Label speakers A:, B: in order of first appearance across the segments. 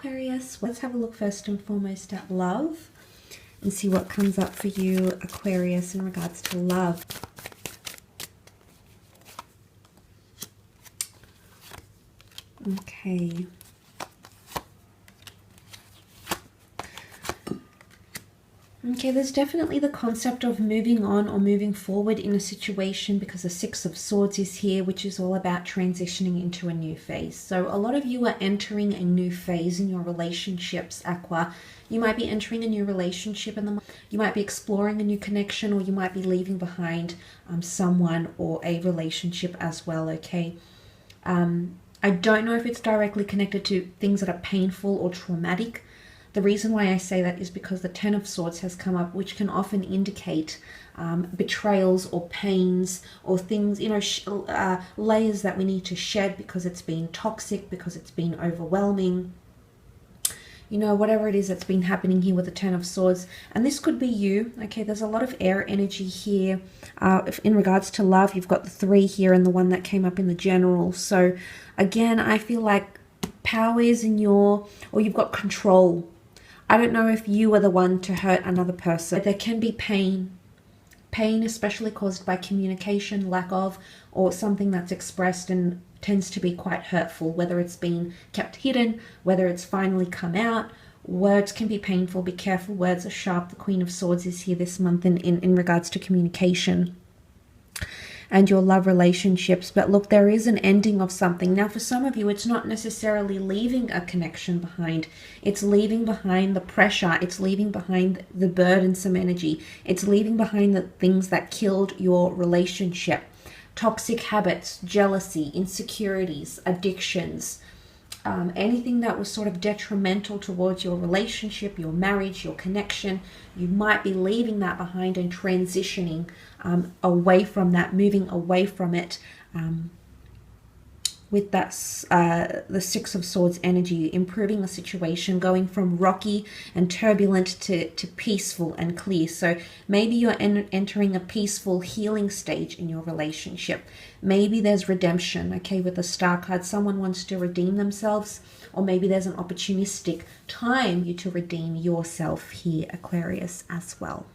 A: Aquarius. Let's have a look first and foremost at love and see what comes up for you, Aquarius, in regards to love. Okay. Okay, there's definitely the concept of moving on or moving forward in a situation, because the Six of Swords is here, which is all about transitioning into a new phase. So a lot of you are entering a new phase in your relationships, Aqua. You might be entering a new relationship, and you might be exploring a new connection, or you might be leaving behind someone or a relationship as well, okay? I don't know if it's directly connected to things that are painful or traumatic. The reason why I say that is because the Ten of Swords has come up, which can often indicate betrayals or pains or things, you know, layers that we need to shed because it's been toxic, because it's been overwhelming. You know, whatever it is that's been happening here with the Ten of Swords. And this could be you, okay? There's a lot of air energy here. In regards to love, you've got the 3 here and the 1 that came up in the general. So, again, I feel like power is in your, or you've got control. I don't know if you are the one to hurt another person. There can be pain. Pain especially caused by communication, lack of, or something that's expressed and tends to be quite hurtful, whether it's been kept hidden, whether it's finally come out. Words can be painful. Be careful. Words are sharp. The Queen of Swords is here this month in regards to communication and your love relationships. But look, there is an ending of something. Now, for some of you, it's not necessarily leaving a connection behind. It's leaving behind the pressure. It's leaving behind the burdensome energy. It's leaving behind the things that killed your relationship. Toxic habits, jealousy, insecurities, addictions, anything that was sort of detrimental towards your relationship, your marriage, your connection. You might be leaving that behind and transitioning away from that, moving away from it with that the Six of Swords energy, improving the situation, going from rocky and turbulent to peaceful and clear. So maybe you're entering a peaceful healing stage in your relationship. Maybe there's redemption, okay, with the Star card. Someone wants to redeem themselves, or maybe there's an opportunistic time you to redeem yourself here, Aquarius, as well.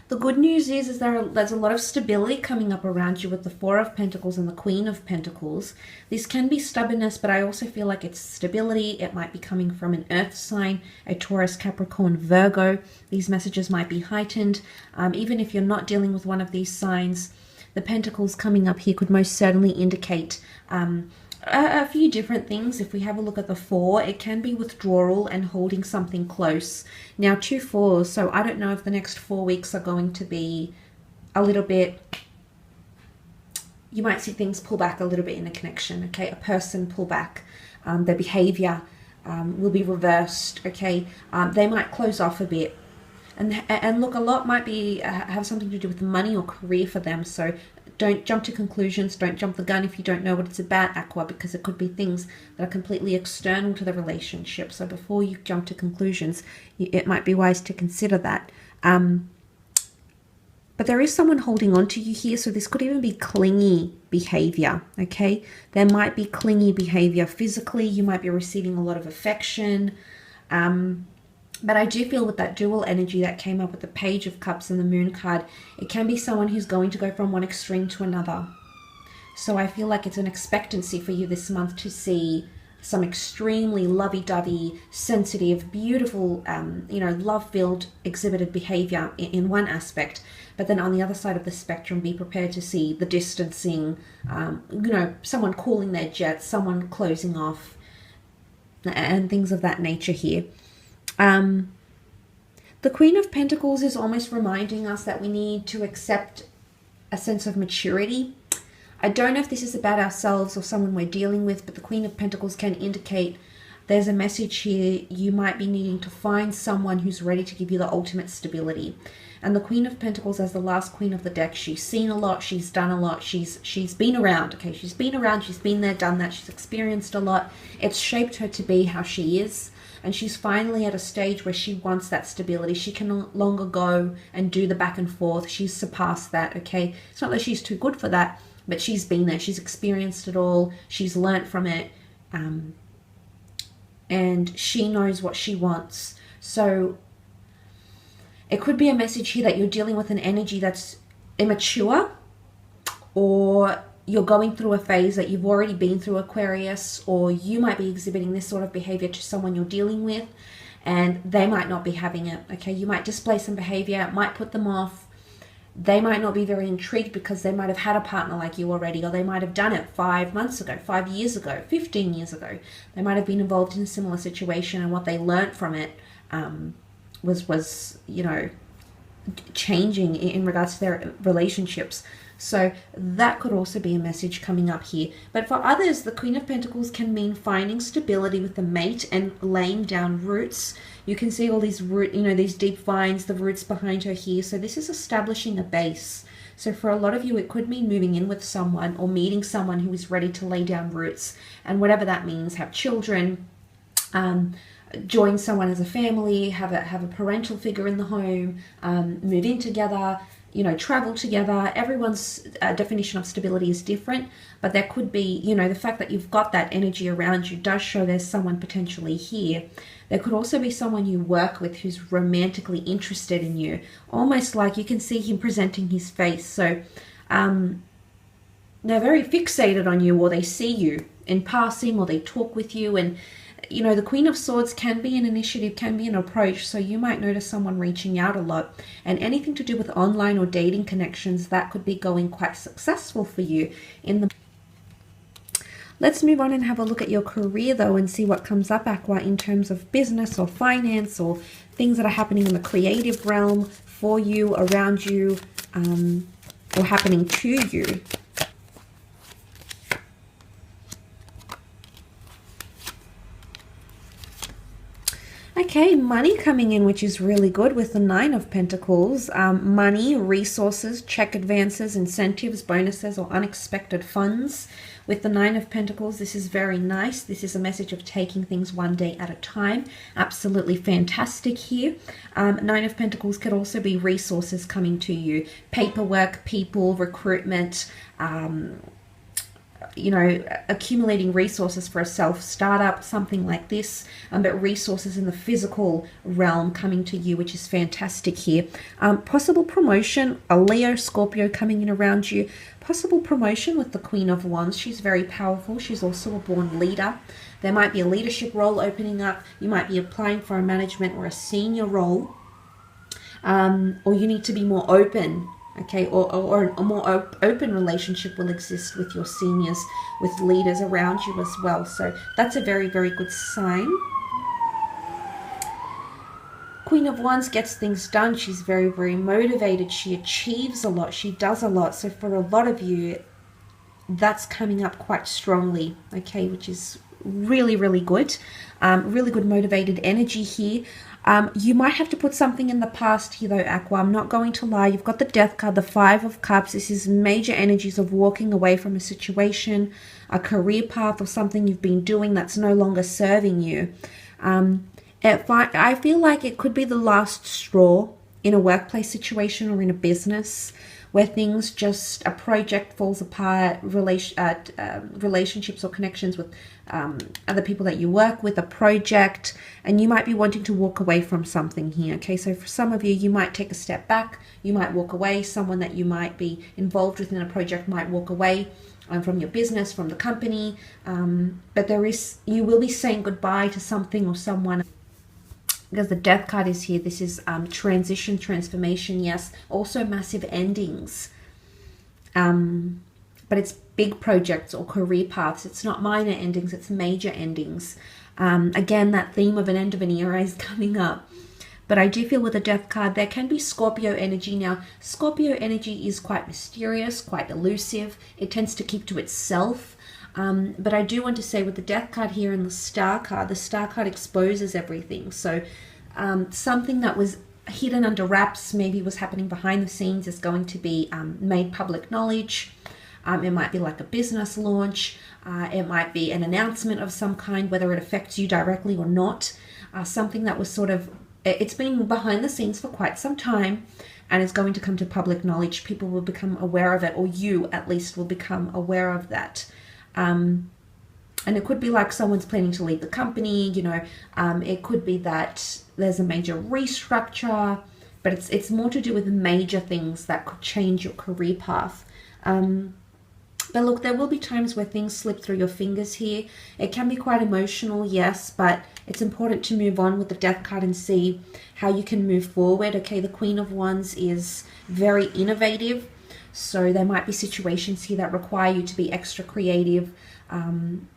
A: The good news is there's a lot of stability coming up around you with the Four of Pentacles and the Queen of Pentacles. This can be stubbornness, but I also feel like it's stability. It might be coming from an earth sign, a Taurus, Capricorn, Virgo. These messages might be heightened. Even if you're not dealing with one of these signs, the Pentacles coming up here could most certainly indicate a few different things. If we have a look at the 4, it can be withdrawal and holding something close. Now, 2 4s, so I don't know if the next 4 weeks are going to be a little bit, you might see things pull back a little bit in a connection, okay? A person pull back, their behavior will be reversed, okay? They might close off a bit. And look, a lot might be have something to do with money or career for them. So don't jump to conclusions. Don't jump the gun if you don't know what it's about, Aqua, because it could be things that are completely external to the relationship. So before you jump to conclusions, it might be wise to consider that. But there is someone holding on to you here. So this could even be clingy behavior, okay? There might be clingy behavior physically. You might be receiving a lot of affection. But I do feel with that dual energy that came up with the Page of Cups and the Moon card, it can be someone who's going to go from one extreme to another. So I feel like it's an expectancy for you this month to see some extremely lovey-dovey, sensitive, beautiful, you know, love-filled exhibited behavior in one aspect. But then on the other side of the spectrum, be prepared to see the distancing, you know, someone cooling their jets, someone closing off, and things of that nature here. The Queen of Pentacles is almost reminding us that we need to accept a sense of maturity. I don't know if this is about ourselves or someone we're dealing with, but the Queen of Pentacles can indicate there's a message here. You might be needing to find someone who's ready to give you the ultimate stability. And the Queen of Pentacles, as the last queen of the deck, she's seen a lot, she's done a lot, she's been around, okay? She's been around, she's been there, done that, she's experienced a lot. It's shaped her to be how she is. And she's finally at a stage where she wants that stability. She can no longer go and do the back and forth. She's surpassed that, okay? It's not that she's too good for that, but she's been there. She's experienced it all. She's learnt from it. and she knows what she wants. So it could be a message here that you're dealing with an energy that's immature, or you're going through a phase that you've already been through, Aquarius, or you might be exhibiting this sort of behavior to someone you're dealing with, and they might not be having it. Okay, you might display some behavior, it might put them off. They might not be very intrigued because they might have had a partner like you already, or they might have done it 5 months ago, 5 years ago, 15 years ago. They might have been involved in a similar situation, and what they learned from it was you know, changing in regards to their relationships. So that could also be a message coming up here. But for others, the Queen of Pentacles can mean finding stability with the mate and laying down roots. You can see all these these deep vines, the roots behind her here. So this is establishing a base. So for a lot of you, it could mean moving in with someone or meeting someone who is ready to lay down roots. And whatever that means, have children, join someone as a family, have a parental figure in the home, move in together, you know, travel together. Everyone's definition of stability is different, but there could be, you know, the fact that you've got that energy around you does show there's someone potentially here. There could also be someone you work with who's romantically interested in you, almost like you can see him presenting his face. So they're very fixated on you, or they see you in passing, or they talk with you. And you know, the Queen of Swords can be an initiative, can be an approach. So you might notice someone reaching out a lot, and anything to do with online or dating connections, that could be going quite successful for you in the... Let's move on and have a look at your career though, and see what comes up, Aqua, in terms of business or finance or things that are happening in the creative realm for you, around you, or happening to you. Okay, money coming in, which is really good with the Nine of Pentacles. Money, resources, check advances, incentives, bonuses, or unexpected funds. With the Nine of Pentacles, this is very nice. This is a message of taking things one day at a time. Absolutely fantastic here. Nine of Pentacles could also be resources coming to you. Paperwork, people, recruitment, you know, accumulating resources for a self-startup, something like this, but resources in the physical realm coming to you, which is fantastic here. Possible promotion, a Leo, Scorpio coming in around you. Possible promotion with the Queen of Wands. She's very powerful. She's also a born leader. There might be a leadership role opening up. You might be applying for a management or a senior role, or you need to be more open. Okay, or a more open relationship will exist with your seniors, with leaders around you as well. So that's a very, very good sign. Queen of Wands gets things done. She's very, very motivated. She achieves a lot. She does a lot. So for a lot of you, that's coming up quite strongly, okay, which is really, really good. Really good motivated energy here. You might have to put something in the past here though, Aqua. I'm not going to lie. You've got the Death card, the Five of Cups. This is major energies of walking away from a situation, a career path, or something you've been doing that's no longer serving you. I feel like it could be the last straw in a workplace situation or in a business, where things just, a project falls apart, relationships or connections with other people that you work with, a project, and you might be wanting to walk away from something here. Okay, so for some of you, you might take a step back, you might walk away, someone that you might be involved with in a project might walk away from your business, from the company, but you will be saying goodbye to something or someone. Because the Death card is here, this is transition, transformation, yes. Also massive endings. But it's big projects or career paths. It's not minor endings, it's major endings. Again, that theme of an end of an era is coming up. But I do feel with the Death card, there can be Scorpio energy. Now, Scorpio energy is quite mysterious, quite elusive. It tends to keep to itself. But I do want to say with the Death card here and the Star card exposes everything. So something that was hidden under wraps, maybe was happening behind the scenes, is going to be made public knowledge. It might be like a business launch. It might be an announcement of some kind, whether it affects you directly or not. Something that was sort of, it's been behind the scenes for quite some time and is going to come to public knowledge. People will become aware of it, or you at least will become aware of that. And it could be like someone's planning to leave the company, you know, it could be that there's a major restructure, but it's more to do with major things that could change your career path. But look, there will be times where things slip through your fingers here. It can be quite emotional, yes, but it's important to move on with the Death card and see how you can move forward. Okay, the Queen of Wands is very innovative, so there might be situations here that require you to be extra creative.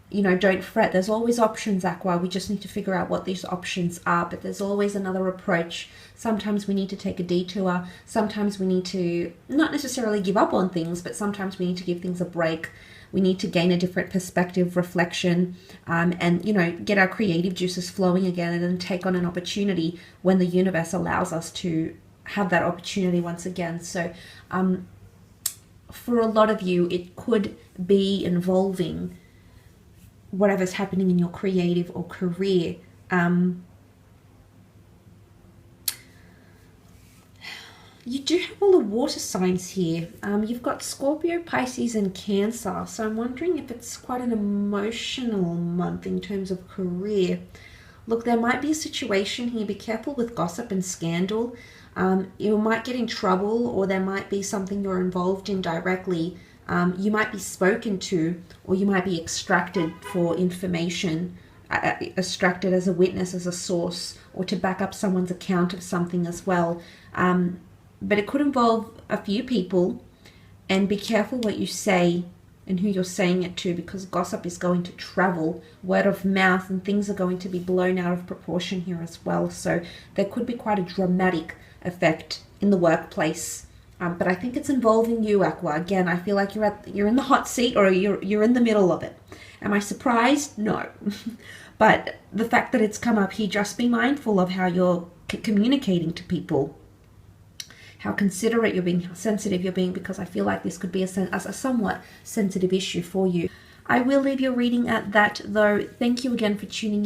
A: You know, don't fret. There's always options, Aqua. We just need to figure out what these options are, but there's always another approach. Sometimes we need to take a detour. Sometimes we need to not necessarily give up on things, but sometimes we need to give things a break. We need to gain a different perspective, reflection, and, you know, get our creative juices flowing again and then take on an opportunity when the universe allows us to have that opportunity once again. So for a lot of you, it could be involving whatever's happening in your creative or career. You do have all the water signs here. You've got Scorpio, Pisces, and Cancer. So I'm wondering if it's quite an emotional month in terms of career. Look, there might be a situation here. Be careful with gossip and scandal. You might get in trouble, or there might be something you're involved in directly. You might be spoken to, or you might be extracted for information, extracted as a witness, as a source, or to back up someone's account of something as well. But it could involve a few people, and be careful what you say and who you're saying it to, because gossip is going to travel, word of mouth, and things are going to be blown out of proportion here as well. So there could be quite a dramatic effect in the workplace. But I think it's involving you, Aqua. Again, I feel like you're in the hot seat, or you're in the middle of it. Am I surprised? No. But the fact that it's come up here, just be mindful of how you're communicating to people, how considerate you're being, how sensitive you're being, because I feel like this could be a somewhat sensitive issue for you. I will leave your reading at that, though. Thank you again for tuning in.